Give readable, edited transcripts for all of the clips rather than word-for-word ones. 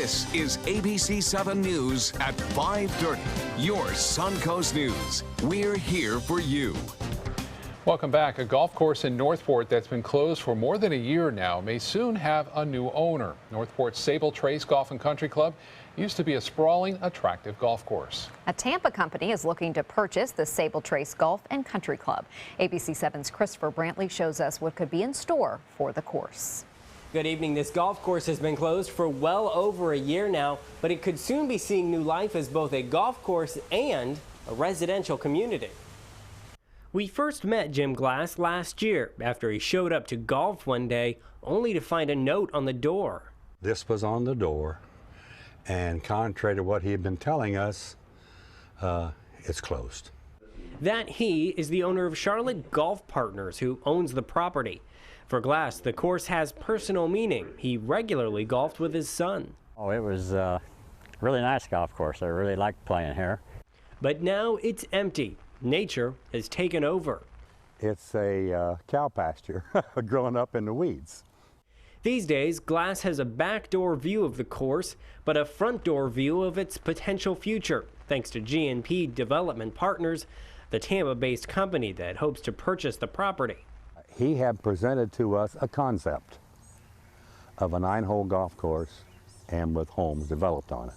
This is ABC 7 News at 5:30. Your Suncoast News. We're here for you. Welcome back. A golf course in Northport that's been closed for more than a year now may soon have a new owner. Northport's Sable Trace Golf and Country Club used to be a sprawling, attractive golf course. A Tampa company is looking to purchase the Sable Trace Golf and Country Club. ABC 7's Christopher Brantley shows us what could be in store for the course. Good evening. This golf course has been closed for well over a year now, but it could soon be seeing new life as both a golf course and a residential community. We first met Jim Glass last year after he showed up to golf one day only to find a note on the door. This was on the door, and contrary to what he had been telling us, it's closed. That he is the owner of Charlotte Golf Partners, who owns the property. For Glass, the course has personal meaning. He regularly golfed with his son. Oh, it was a really nice golf course. I really liked playing here. But now it's empty. Nature has taken over. It's a cow pasture growing up in the weeds. These days, Glass has a backdoor view of the course, but a front door view of its potential future, thanks to G&P Development Partners, the Tampa-based company that hopes to purchase the property. He had presented to us a concept of a 9-hole golf course and with homes developed on it.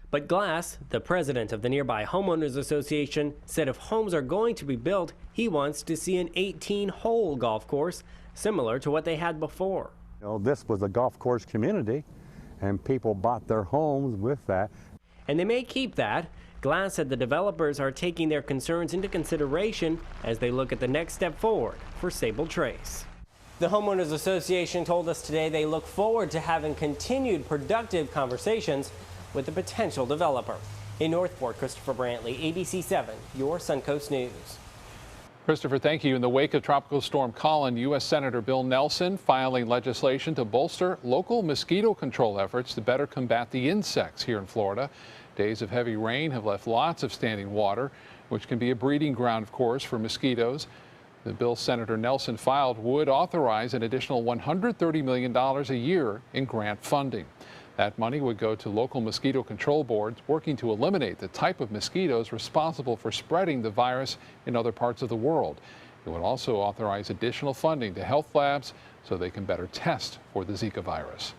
But Glass, the president of the nearby Homeowners Association, said if homes are going to be built, he wants to see an 18-hole golf course, similar to what they had before. You know, this was a golf course community, and people bought their homes with that. And they may keep that. Glass said the developers are taking their concerns into consideration as they look at the next step forward for Sable Trace. The Homeowners Association told us today they look forward to having continued productive conversations with the potential developer. In Northport, Christopher Brantley, ABC 7, your Suncoast News. Christopher, thank you. In the wake of Tropical Storm Colin, U.S. Senator Bill Nelson filing legislation to bolster local mosquito control efforts to better combat the insects here in Florida. Days of heavy rain have left lots of standing water, which can be a breeding ground, of course, for mosquitoes. The bill Senator Nelson filed would authorize an additional $130 million a year in grant funding. That money would go to local mosquito control boards working to eliminate the type of mosquitoes responsible for spreading the virus in other parts of the world. It would also authorize additional funding to health labs so they can better test for the Zika virus.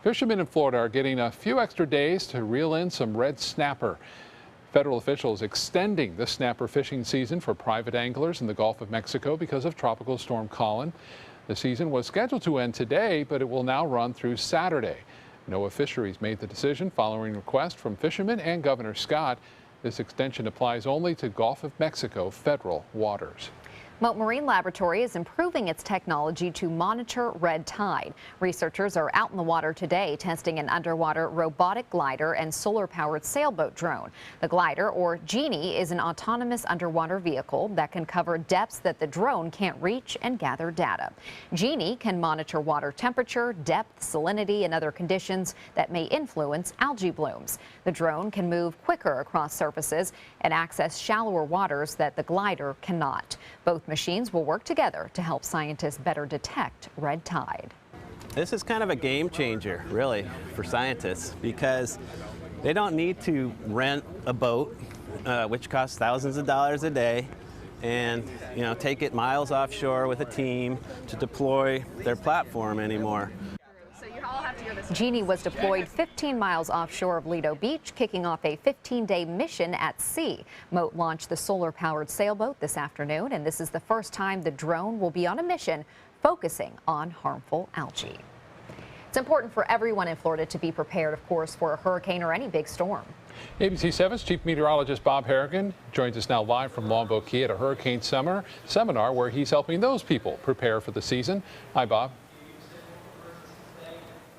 Fishermen in Florida are getting a few extra days to reel in some red snapper. Federal officials extending the snapper fishing season for private anglers in the Gulf of Mexico because of Tropical Storm Colin. The season was scheduled to end today, but it will now run through Saturday. NOAA Fisheries made the decision following request from fishermen and Governor Scott. This extension applies only to Gulf of Mexico federal waters. Mote Marine Laboratory is improving its technology to monitor red tide. Researchers are out in the water today testing an underwater robotic glider and solar-powered sailboat drone. The glider, or Genie, is an autonomous underwater vehicle that can cover depths that the drone can't reach and gather data. Genie can monitor water temperature, depth, salinity, and other conditions that may influence algae blooms. The drone can move quicker across surfaces and access shallower waters that the glider cannot. Both machines will work together to help scientists better detect red tide. This is kind of a game changer, really, for scientists, because they don't need to rent a boat, which costs thousands of dollars a day, and take it miles offshore with a team to deploy their platform anymore. Genie was deployed 15 miles offshore of Lido Beach, kicking off a 15-day mission at sea. Mote launched the solar-powered sailboat this afternoon, and this is the first time the drone will be on a mission focusing on harmful algae. It's important for everyone in Florida to be prepared, of course, for a hurricane or any big storm. ABC 7's Chief Meteorologist Bob Harrigan joins us now live from Longboat Key at a hurricane seminar where he's helping those people prepare for the season. Hi, Bob.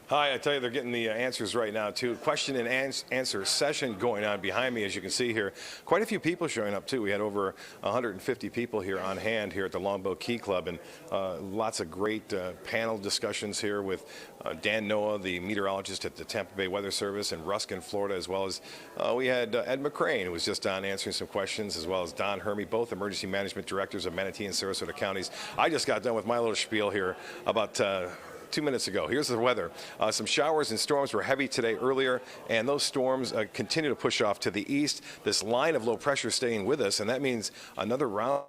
Hi, I tell you, they're getting the answers right now, too. Question and answer session going on behind me, as you can see here. Quite a few people showing up, too. We had over 150 people here on hand here at the Longboat Key Club, and lots of great panel discussions here with Dan Noah, the meteorologist at the Tampa Bay Weather Service in Ruskin, Florida, as well as we had Ed McCrane, who was just on answering some questions, as well as Don Hermey, both emergency management directors of Manatee and Sarasota counties. I just got done with my little spiel here about 2 minutes ago. Here's the weather. Some showers and storms were heavy today earlier, and those storms continue to push off to the east. This line of low pressure staying with us, and that means another round.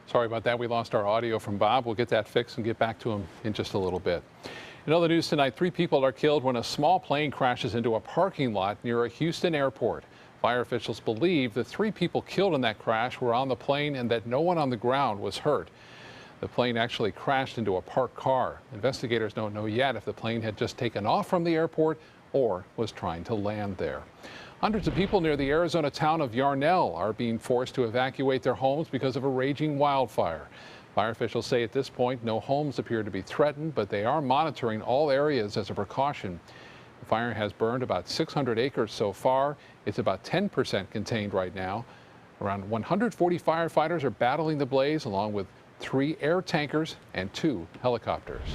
Sorry about that. We lost our audio from Bob. We'll get that fixed and get back to him in just a little bit. In other news tonight, 3 people are killed when a small plane crashes into a parking lot near a Houston airport. Fire officials believe the 3 people killed in that crash were on the plane and that no one on the ground was hurt. The plane actually crashed into a parked car. Investigators don't know yet if the plane had just taken off from the airport or was trying to land there. Hundreds of people near the Arizona town of Yarnell are being forced to evacuate their homes because of a raging wildfire. Fire officials say at this point no homes appear to be threatened, but they are monitoring all areas as a precaution. The fire has burned about 600 acres so far. It's about 10% contained right now. Around 140 firefighters are battling the blaze, along with 3 air tankers and 2 helicopters.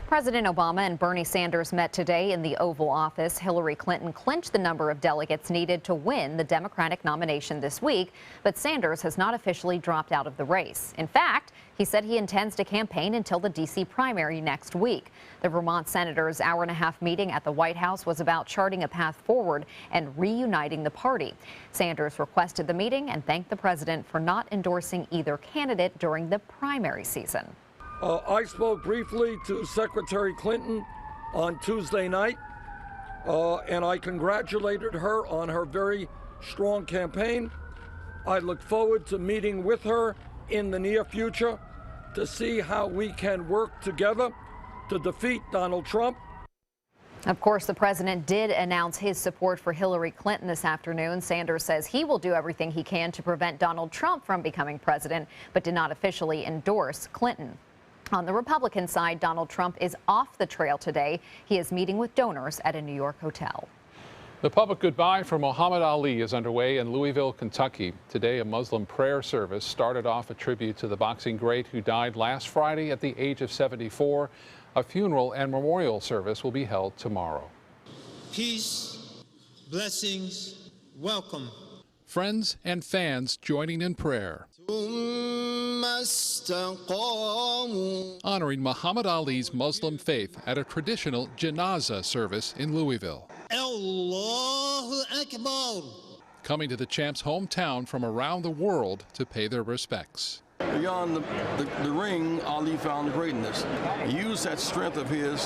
President Obama and Bernie Sanders met today in the Oval Office. Hillary Clinton clinched the number of delegates needed to win the Democratic nomination this week, but Sanders has not officially dropped out of the race. In fact, he said he intends to campaign until the D.C. primary next week. The Vermont senator's hour-and-a-half meeting at the White House was about charting a path forward and reuniting the party. Sanders requested the meeting and thanked the president for not endorsing either candidate during the primary season. I spoke briefly to Secretary Clinton on Tuesday night, and I congratulated her on her very strong campaign. I look forward to meeting with her in the near future to see how we can work together to defeat Donald Trump. Of course, the president did announce his support for Hillary Clinton this afternoon. Sanders says he will do everything he can to prevent Donald Trump from becoming president, but did not officially endorse Clinton. On the Republican side, Donald Trump is off the trail today. He is meeting with donors at a New York hotel. The public goodbye for Muhammad Ali is underway in Louisville, Kentucky. Today, a Muslim prayer service started off a tribute to the boxing great who died last Friday at the age of 74. A funeral and memorial service will be held tomorrow. Peace, blessings, welcome. Friends and fans joining in prayer, honoring Muhammad Ali's Muslim faith at a traditional janazah service in Louisville. Allahu Akbar. Coming to the champ's hometown from around the world to pay their respects. Beyond the ring, Ali found greatness. He used that strength of his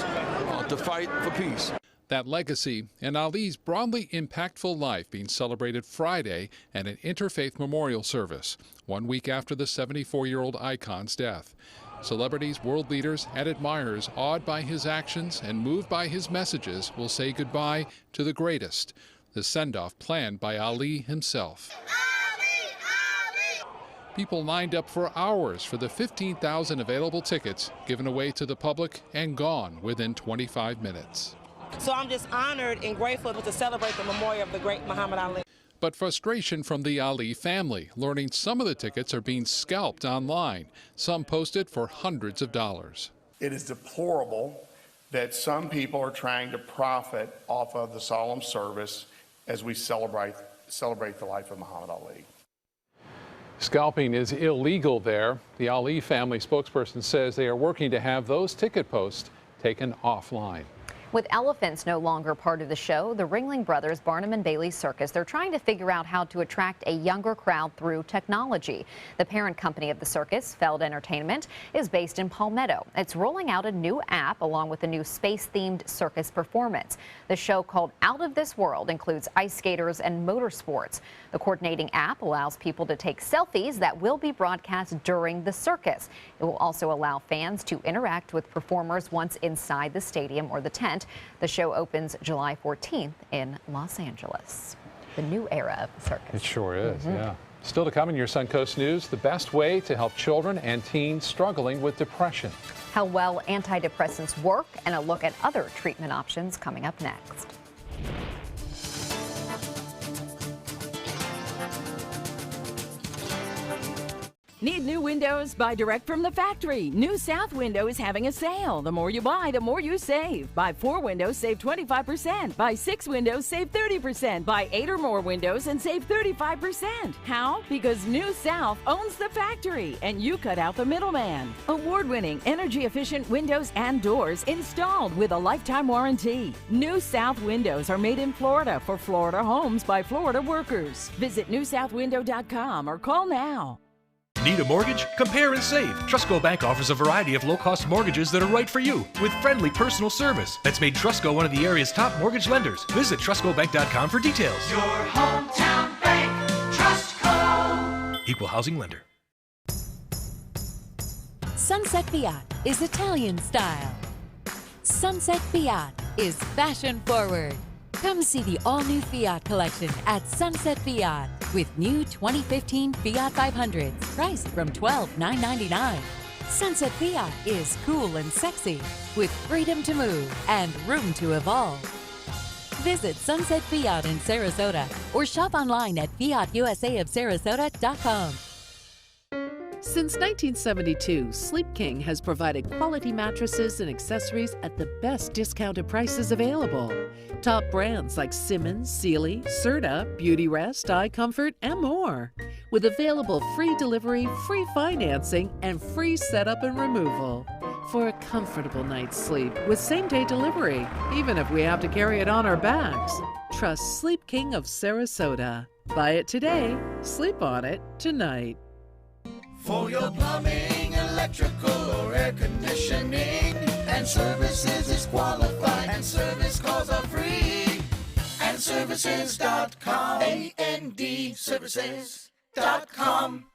to fight for peace. That legacy and Ali's broadly impactful life being celebrated Friday at an interfaith memorial service, 1 week after the 74-year-old icon's death. Celebrities, world leaders, and admirers awed by his actions and moved by his messages will say goodbye to the greatest, the send-off planned by Ali himself. People lined up for hours for the 15,000 available tickets given away to the public and gone within 25 minutes. So I'm just honored and grateful to celebrate the memorial of the great Muhammad Ali. But frustration from the Ali family, learning some of the tickets are being scalped online, some posted for hundreds of dollars. It is deplorable that some people are trying to profit off of the solemn service as we celebrate the life of Muhammad Ali. Scalping is illegal there. The Ali family spokesperson says they are working to have those ticket posts taken offline. With elephants no longer part of the show, the Ringling Brothers Barnum and Bailey Circus, they're trying to figure out how to attract a younger crowd through technology. The parent company of the circus, Feld Entertainment, is based in Palmetto. It's rolling out a new app along with a new space-themed circus performance. The show, called Out of This World, includes ice skaters and motorsports. The coordinating app allows people to take selfies that will be broadcast during the circus. It will also allow fans to interact with performers once inside the stadium or the tent. The show opens July 14th in Los Angeles. The new era of the circus. It sure is, yeah. Still to come in your Suncoast News, the best way to help children and teens struggling with depression. How well antidepressants work and a look at other treatment options coming up next. Need new windows? Buy direct from the factory. New South Window is having a sale. The more you buy, the more you save. Buy 4 windows, save 25%. Buy 6 windows, save 30%. Buy 8 or more windows and save 35%. How? Because New South owns the factory and you cut out the middleman. Award-winning, energy-efficient windows and doors installed with a lifetime warranty. New South Windows are made in Florida for Florida homes by Florida workers. Visit newsouthwindow.com or call now. Need a mortgage? Compare and save. Trustco Bank offers a variety of low-cost mortgages that are right for you with friendly personal service that's made Trustco one of the area's top mortgage lenders. Visit TrustcoBank.com for details. Your hometown bank, Trustco. Equal housing lender. Sunset Fiat is Italian style. Sunset Fiat is fashion forward. Come see the all-new Fiat collection at Sunset Fiat with new 2015 Fiat 500s priced from $12,999. Sunset Fiat is cool and sexy with freedom to move and room to evolve. Visit Sunset Fiat in Sarasota or shop online at fiatusaofsarasota.com. Since 1972, Sleep King has provided quality mattresses and accessories at the best discounted prices available. Top brands like Simmons, Sealy, Serta, Beautyrest, iComfort, and more. With available free delivery, free financing, and free setup and removal. For a comfortable night's sleep with same-day delivery, even if we have to carry it on our backs. Trust Sleep King of Sarasota. Buy it today, sleep on it tonight. For your plumbing, electrical, or air conditioning, and services is qualified, and service calls are free. And services.com, AND services.com.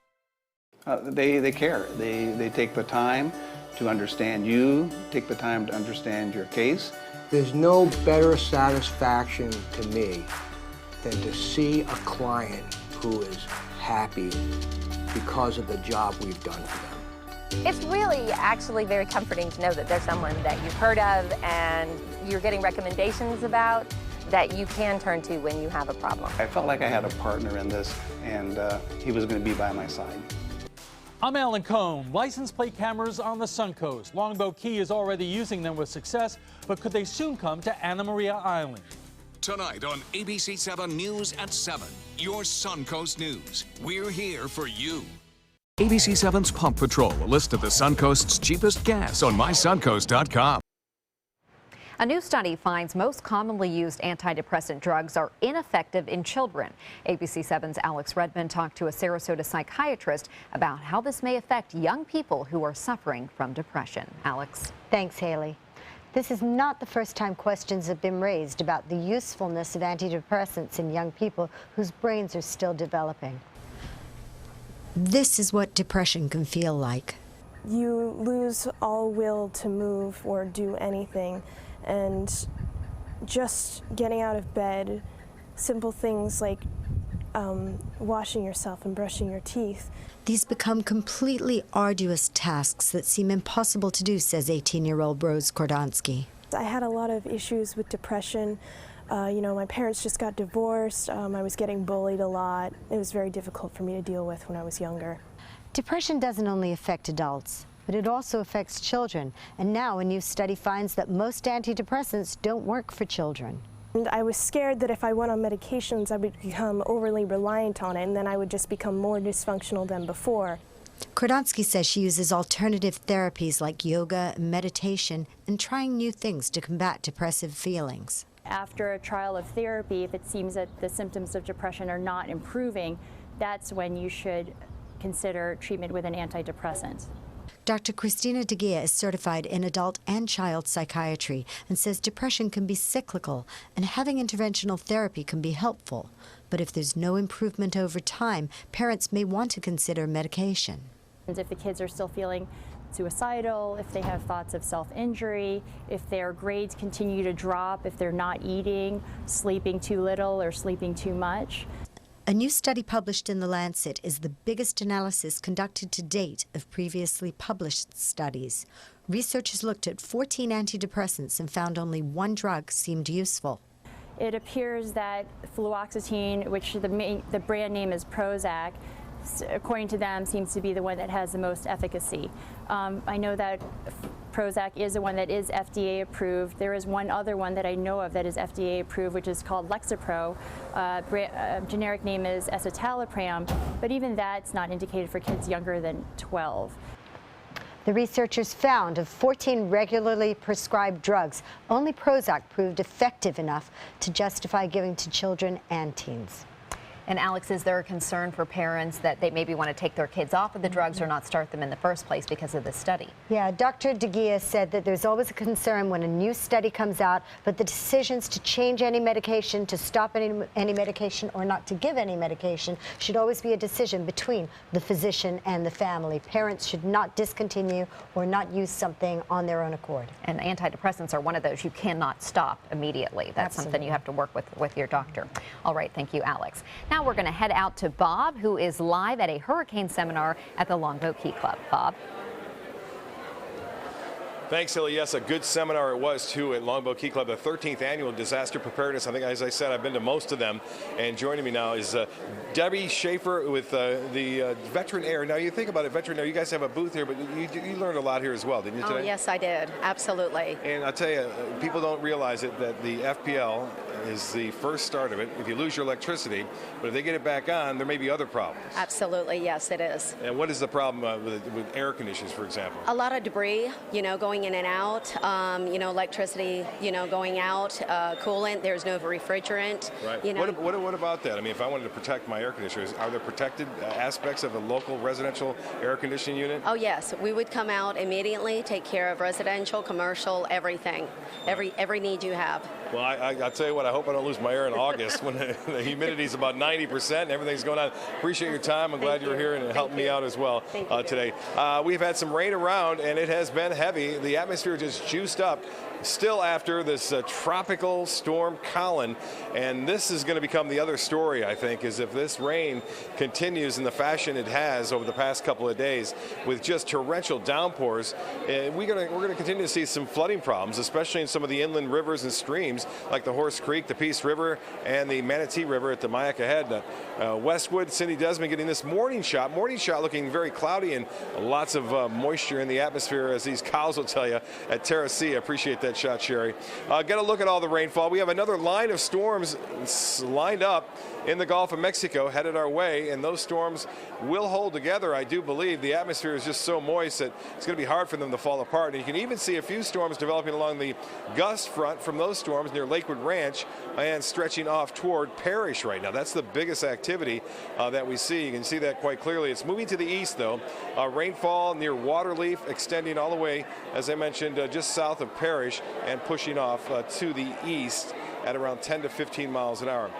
They care. They take the time to understand you, take the time to understand your case. There's no better satisfaction to me than to see a client who is happy because of the job we've done for them. It's really actually very comforting to know that there's someone that you've heard of and you're getting recommendations about that you can turn to when you have a problem. I felt like I had a partner in this, and he was going to be by my side. I'm Alan Cohn. License plate cameras on the Suncoast. Longboat Key is already using them with success, but could they soon come to Anna Maria Island? Tonight on ABC 7 News at 7, your Suncoast News. We're here for you. ABC 7's Pump Patrol, a list of the Suncoast's cheapest gas on mysuncoast.com. A new study finds most commonly used antidepressant drugs are ineffective in children. ABC 7's Alex Redmond talked to a Sarasota psychiatrist about how this may affect young people who are suffering from depression. Alex. Thanks, Haley. This is not the first time questions have been raised about the usefulness of antidepressants in young people whose brains are still developing. This is what depression can feel like. You lose all will to move or do anything, and just getting out of bed, simple things like washing yourself and brushing your teeth. These become completely arduous tasks that seem impossible to do, says 18-year-old Rose Kordonsky. I had a lot of issues with depression. My parents just got divorced. I was getting bullied a lot. It was very difficult for me to deal with when I was younger. Depression doesn't only affect adults, but it also affects children. And now a new study finds that most antidepressants don't work for children. And I was scared that if I went on medications, I would become overly reliant on it, and then I would just become more dysfunctional than before. Kordonsky says she uses alternative therapies like yoga and meditation and trying new things to combat depressive feelings. After a trial of therapy, if it seems that the symptoms of depression are not improving, that's when you should consider treatment with an antidepressant. Dr. Christina DeGea is certified in adult and child psychiatry and says depression can be cyclical and having interventional therapy can be helpful. But if there's no improvement over time, parents may want to consider medication. If the kids are still feeling suicidal, if they have thoughts of self-injury, if their grades continue to drop, if they're not eating, sleeping too little or sleeping too much. A new study published in The Lancet is the biggest analysis conducted to date of previously published studies. Researchers looked at 14 antidepressants and found only one drug seemed useful. It appears that fluoxetine, which the brand name is Prozac, according to them, seems to be the one that has the most efficacy. I know that Prozac is the one that is FDA approved. There is one other one that I know of that is FDA approved, which is called Lexapro. Generic name is escitalopram, but even that's not indicated for kids younger than 12. The researchers found of 14 regularly prescribed drugs, only Prozac proved effective enough to justify giving to children and teens. And Alex, is there a concern for parents that they maybe want to take their kids off of the drugs or not start them in the first place because of this study? Yeah, Dr. DeGia said that there's always a concern when a new study comes out, but the decisions to change any medication, to stop any medication, or not to give any medication should always be a decision between the physician and the family. Parents should not discontinue or not use something on their own accord. And antidepressants are one of those you cannot stop immediately. That's something you have to work with your doctor. All right, thank you, Alex. Now we're going to head out to Bob, who is live at a hurricane seminar at the Longboat Key Club. Bob. Thanks, Hilly. Yes, a good seminar it was, too, at Longboat Key Club, the 13th annual disaster preparedness. I think, as I said, I've been to most of them. And joining me now is Debbie Schaefer with the Veteran Air. Now, you think about it, Veteran Air, you guys have a booth here, but you learned a lot here as well, didn't you, today? Oh, yes, I did. Absolutely. And I'll tell you, people don't realize it, that the FPL is the first start of it. If you lose your electricity, but if they get it back on, there may be other problems. Absolutely, yes, it is. And what is the problem with air conditioners, for example? A lot of debris, going in and out, electricity, going out, coolant, there's no refrigerant. Right. What about that? I mean, if I wanted to protect my air conditioners, are there protected aspects of a local residential air conditioning unit? Oh, yes. We would come out immediately, take care of residential, commercial, everything, every need you have. Well, I'll tell you what, I hope I don't lose my air in August when the humidity is about 90% and everything's going on. Appreciate your time. I'm glad you were here and helping me out as well today. We've had some rain around and it has been heavy. The atmosphere just juiced up still after this tropical storm Colin, and this is going to become the other story, I think, is if this rain continues in the fashion it has over the past couple of days with just torrential downpours, we're going to continue to see some flooding problems, especially in some of the inland rivers and streams like the Horse Creek, the Peace River, and the Manatee River at the Myakka Head. Westwood, Cindy Desmond getting this morning shot looking very cloudy and lots of moisture in the atmosphere, as these cows will tell you at Terra C. I appreciate that shot, Sherry. Get a look at all the rainfall. We have another line of storms lined up in the Gulf of Mexico headed our way, and those storms will hold together, I do believe. The atmosphere is just so moist that it's going to be hard for them to fall apart. And you can even see a few storms developing along the gust front from those storms near Lakewood Ranch and stretching off toward Parrish right now. That's the biggest activity that we see. You can see that quite clearly. It's moving to the east, though. Rainfall near Waterleaf extending all the way, as I mentioned, just south of Parrish and pushing off to the east at around 10 to 15 miles an hour.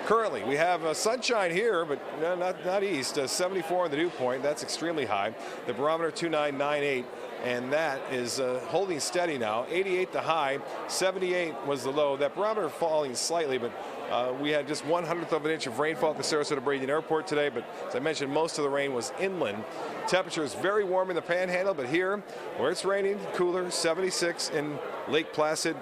Currently, we have sunshine here, but not east. 74 in the dew point. That's extremely high. The barometer 2998, and that is holding steady now. 88 the high, 78 was the low. That barometer falling slightly, but we had just 1/100th of an inch of rainfall at the Sarasota Bradenton Airport today, but as I mentioned, most of the rain was inland. Temperature is very warm in the Panhandle, but here, where it's raining, cooler, 76 in Lake Placid.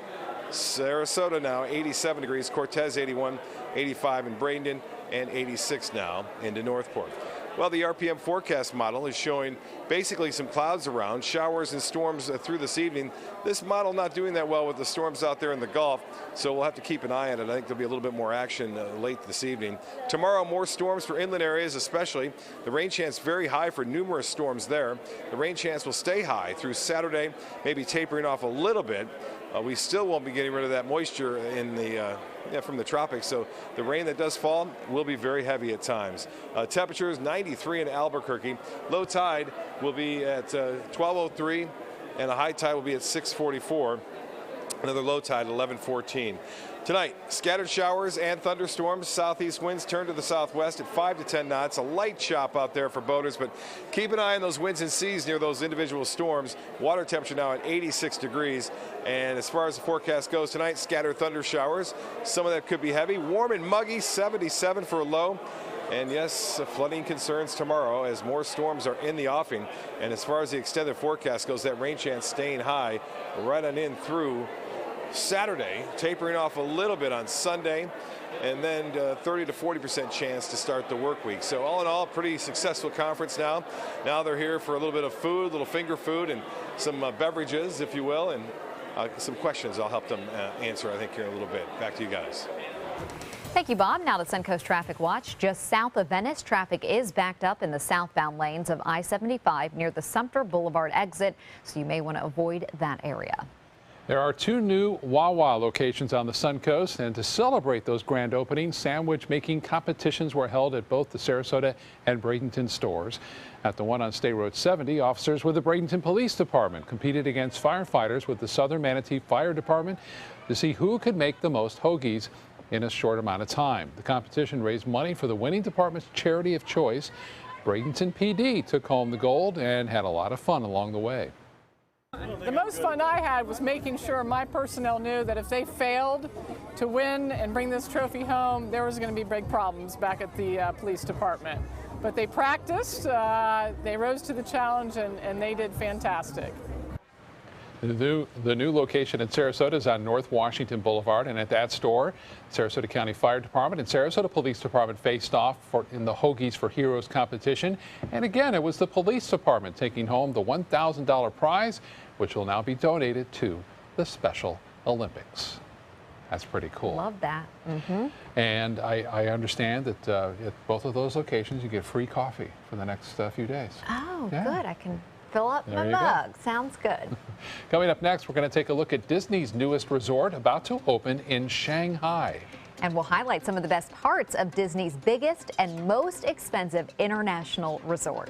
Sarasota now 87 degrees, Cortez 81, 85 in Bradenton, and 86 now into Northport. Well, the RPM forecast model is showing basically some clouds around, showers and storms through this evening. This model not doing that well with the storms out there in the Gulf, so we'll have to keep an eye on it. I think there'll be a little bit more action late this evening. Tomorrow, more storms for inland areas especially. The rain chance very high for numerous storms there. The rain chance will stay high through Saturday, maybe tapering off a little bit. We still won't be getting rid of that moisture in the from the tropics, so the rain that does fall will be very heavy at times. Temperatures 93 in Albuquerque. Low tide will be at 12:03, and a high tide will be at 6:44. Another low tide at 11:14. Tonight, scattered showers and thunderstorms. Southeast winds turn to the southwest at 5 to 10 knots. A light chop out there for boaters, but keep an eye on those winds and seas near those individual storms. Water temperature now at 86 degrees. And as far as the forecast goes tonight, scattered thunder showers. Some of that could be heavy. Warm and muggy, 77 for a low. And yes, flooding concerns tomorrow as more storms are in the offing. And as far as the extended forecast goes, that rain chance staying high right on in through Saturday, tapering off a little bit on Sunday, and then 30 to 40% chance to start the work week. So all in all, pretty successful conference now. Now they're here for a little bit of food, a little finger food, and some beverages, if you will, and some questions I'll help them answer, I think, here in a little bit. Back to you guys. Thank you, Bob. Now to Suncoast Traffic Watch. Just south of Venice, traffic is backed up in the southbound lanes of I-75 near the Sumter Boulevard exit, so you may want to avoid that area. There are 2 new Wawa locations on the Suncoast, and to celebrate those grand openings, sandwich making competitions were held at both the Sarasota and Bradenton stores. At the one on State Road 70, officers with the Bradenton Police Department competed against firefighters with the Southern Manatee Fire Department to see who could make the most hoagies in a short amount of time. The competition raised money for the winning department's charity of choice. Bradenton PD took home the gold and had a lot of fun along the way. The most fun I had was making sure my personnel knew that if they failed to win and bring this trophy home, there was going to be big problems back at the police department. But they practiced, they rose to the challenge, and they did fantastic. The new location in Sarasota is on North Washington Boulevard, and at that store, Sarasota County Fire Department and Sarasota Police Department faced off in the Hoagies for Heroes competition. And again, it was the police department taking home the $1,000 prize, which will now be donated to the Special Olympics. That's pretty cool. Love that. And I understand that at both of those locations, you get free coffee for the next few days. Oh, Yeah. good. I can fill up There my you go. mug. Sounds good. Coming up next, we're going to take a look at Disney's newest resort about to open in Shanghai. And we'll highlight some of the best parts of Disney's biggest and most expensive international resort.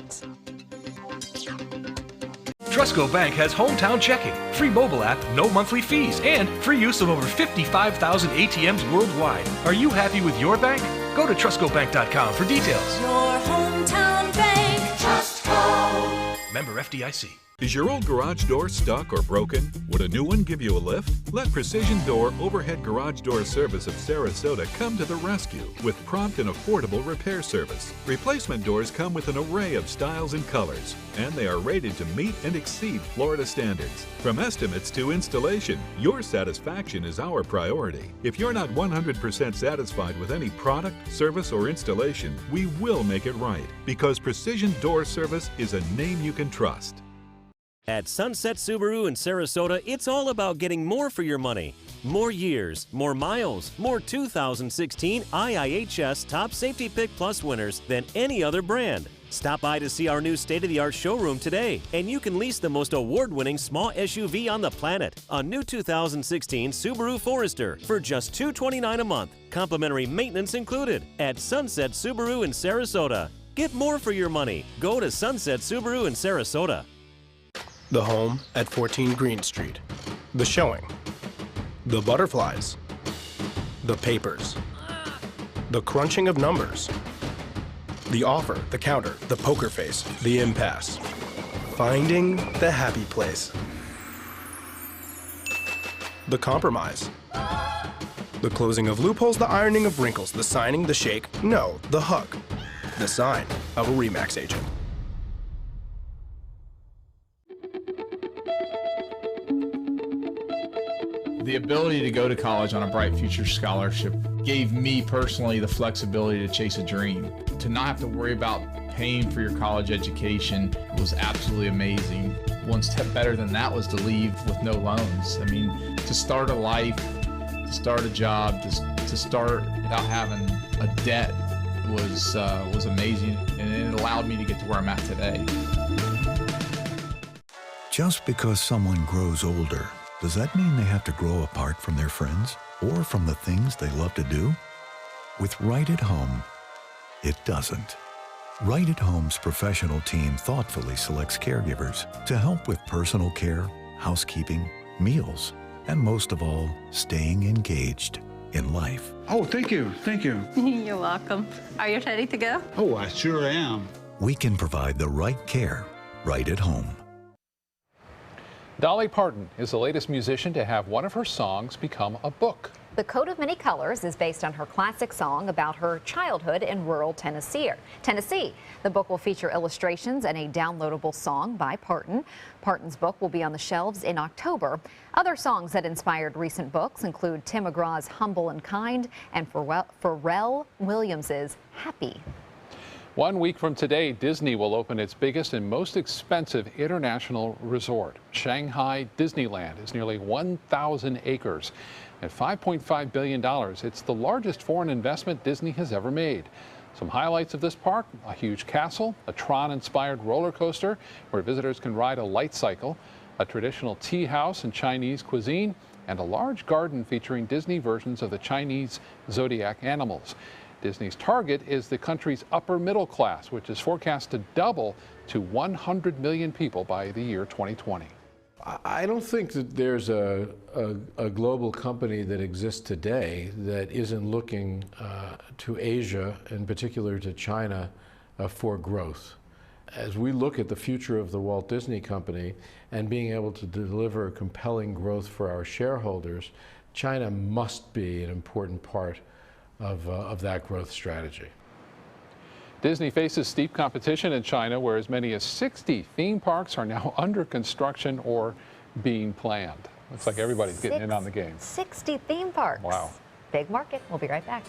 Trustco Bank has hometown checking, free mobile app, no monthly fees, and free use of over 55,000 ATMs worldwide. Are you happy with your bank? Go to TrustcoBank.com for details. Your hometown bank, Trustco. Member FDIC. Is your old garage door stuck or broken? Would a new one give you a lift? Let Precision Door Overhead Garage Door Service of Sarasota come to the rescue with prompt and affordable repair service. Replacement doors come with an array of styles and colors, and they are rated to meet and exceed Florida standards. From estimates to installation, your satisfaction is our priority. If you're not 100% satisfied with any product, service, or installation, we will make it right, because Precision Door Service is a name you can trust. At Sunset Subaru in Sarasota, it's all about getting more for your money. More years, more miles, more 2016 IIHS Top Safety Pick Plus winners than any other brand. Stop by to see our new state-of-the-art showroom today, and you can lease the most award-winning small SUV on the planet, a new 2016 Subaru Forester, for just $229 a month, complimentary maintenance included, at Sunset Subaru in Sarasota. Get more for your money. Go to Sunset Subaru in Sarasota. The home at 14 Green Street. The showing. The butterflies. The papers. The crunching of numbers. The offer, the counter, the poker face, the impasse. Finding the happy place. The compromise. The closing of loopholes, the ironing of wrinkles, the signing, the shake, no, the hug. The sign of a RE/MAX agent. The ability to go to college on a Bright Future Scholarship gave me personally the flexibility to chase a dream. To not have to worry about paying for your college education was absolutely amazing. One step better than that was to leave with no loans. I mean, to start a life, to start a job, to start without having a debt was amazing, and it allowed me to get to where I'm at today. Just because someone grows older, does that mean they have to grow apart from their friends or from the things they love to do? With Right at Home, it doesn't. Right at Home's professional team thoughtfully selects caregivers to help with personal care, housekeeping, meals, and most of all, staying engaged in life. Oh, thank you. Thank you. You're welcome. Are you ready to go? Oh, I sure am. We can provide the right care right at home. Dolly Parton is the latest musician to have one of her songs become a book. The Coat of Many Colors is based on her classic song about her childhood in rural Tennessee. The book will feature illustrations and a downloadable song by Parton. Parton's book will be on the shelves in October. Other songs that inspired recent books include Tim McGraw's Humble and Kind and Pharrell Williams's Happy. 1 week from today, Disney will open its biggest and most expensive international resort. Shanghai Disneyland is nearly 1,000 acres. At $5.5 billion, it's the largest foreign investment Disney has ever made. Some highlights of this park: a huge castle, a Tron-inspired roller coaster where visitors can ride a light cycle, a traditional tea house and Chinese cuisine, and a large garden featuring Disney versions of the Chinese zodiac animals. Disney's target is the country's upper middle class, which is forecast to double to 100 million people by the year 2020. I don't think that there's a global company that exists today that isn't looking to Asia, in particular to China, for growth. As we look at the future of the Walt Disney Company and being able to deliver compelling growth for our shareholders, China must be an important part of that growth strategy. Disney faces steep competition in China, where as many as 60 theme parks are now under construction or being planned. Looks like everybody's getting in on the game. 60 theme parks. Wow. Big market. We'll be right back.